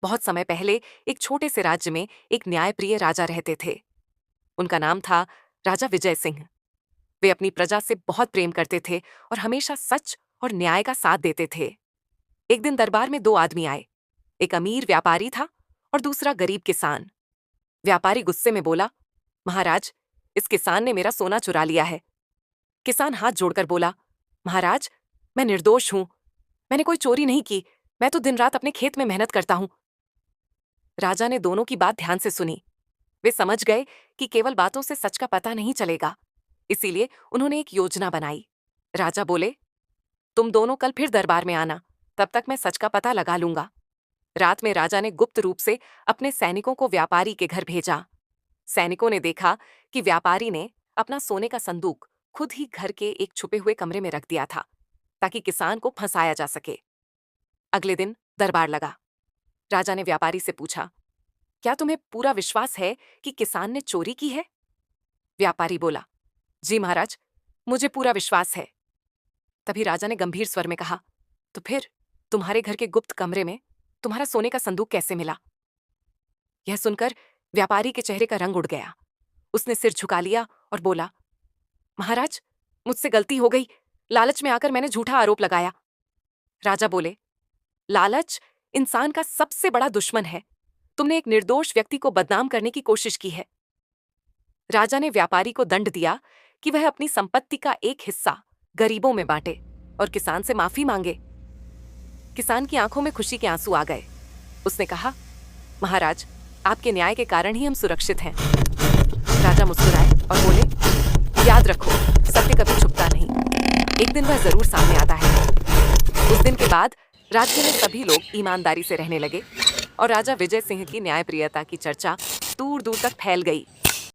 बहुत समय पहले एक छोटे से राज्य में एक न्यायप्रिय राजा रहते थे। उनका नाम था राजा विजय सिंह। वे अपनी प्रजा से बहुत प्रेम करते थे और हमेशा सच और न्याय का साथ देते थे। एक दिन दरबार में दो आदमी आए। एक अमीर व्यापारी था और दूसरा गरीब किसान। व्यापारी गुस्से में बोला, महाराज, इस किसान ने मेरा सोना चुरा लिया है। किसान हाथ जोड़कर बोला, महाराज, मैं निर्दोष हूं। मैंने कोई चोरी नहीं की। मैं तो दिन रात अपने खेत में मेहनत करता हूं। राजा ने दोनों की बात ध्यान से सुनी। वे समझ गए कि केवल बातों से सच का पता नहीं चलेगा। इसीलिए उन्होंने एक योजना बनाई। राजा बोले, तुम दोनों कल फिर दरबार में आना, तब तक मैं सच का पता लगा लूंगा। रात में राजा ने गुप्त रूप से अपने सैनिकों को व्यापारी के घर भेजा। सैनिकों ने देखा कि व्यापारी ने अपना सोने का संदूक खुद ही घर के एक छुपे हुए कमरे में रख दिया था, ताकि किसान को फंसाया जा सके। अगले दिन दरबार लगा। राजा ने व्यापारी से पूछा, क्या तुम्हें पूरा विश्वास है कि किसान ने चोरी की है? व्यापारी बोला, जी महाराज, मुझे पूरा विश्वास है। तभी राजा ने गंभीर स्वर में कहा, तो फिर तुम्हारे घर के गुप्त कमरे में तुम्हारा सोने का संदूक कैसे मिला? यह सुनकर व्यापारी के चेहरे का रंग उड़ गया। उसने सिर झुका लिया और बोला, महाराज, मुझसे गलती हो गई। लालच में आकर मैंने झूठा आरोप लगाया। राजा बोले, लालच इंसान का सबसे बड़ा दुश्मन है। तुमने एक निर्दोष व्यक्ति को बदनाम करने की कोशिश की है। राजा ने व्यापारी को दंड दिया कि वह अपनी संपत्ति का एक हिस्सा गरीबों में बांटे और किसान से माफी मांगे। किसान की आंखों में खुशी के आंसू आ गए। उसने कहा, महाराज, आपके न्याय के कारण ही हम सुरक्षित हैं। राजा मुस्कुराए और बोले, याद रखो, सत्य कभी छुपता नहीं। एक दिन वह जरूर सामने आता है। उस दिन के बाद राज्य में सभी लोग ईमानदारी से रहने लगे और राजा विजय सिंह की न्यायप्रियता की चर्चा दूर दूर तक फैल गई।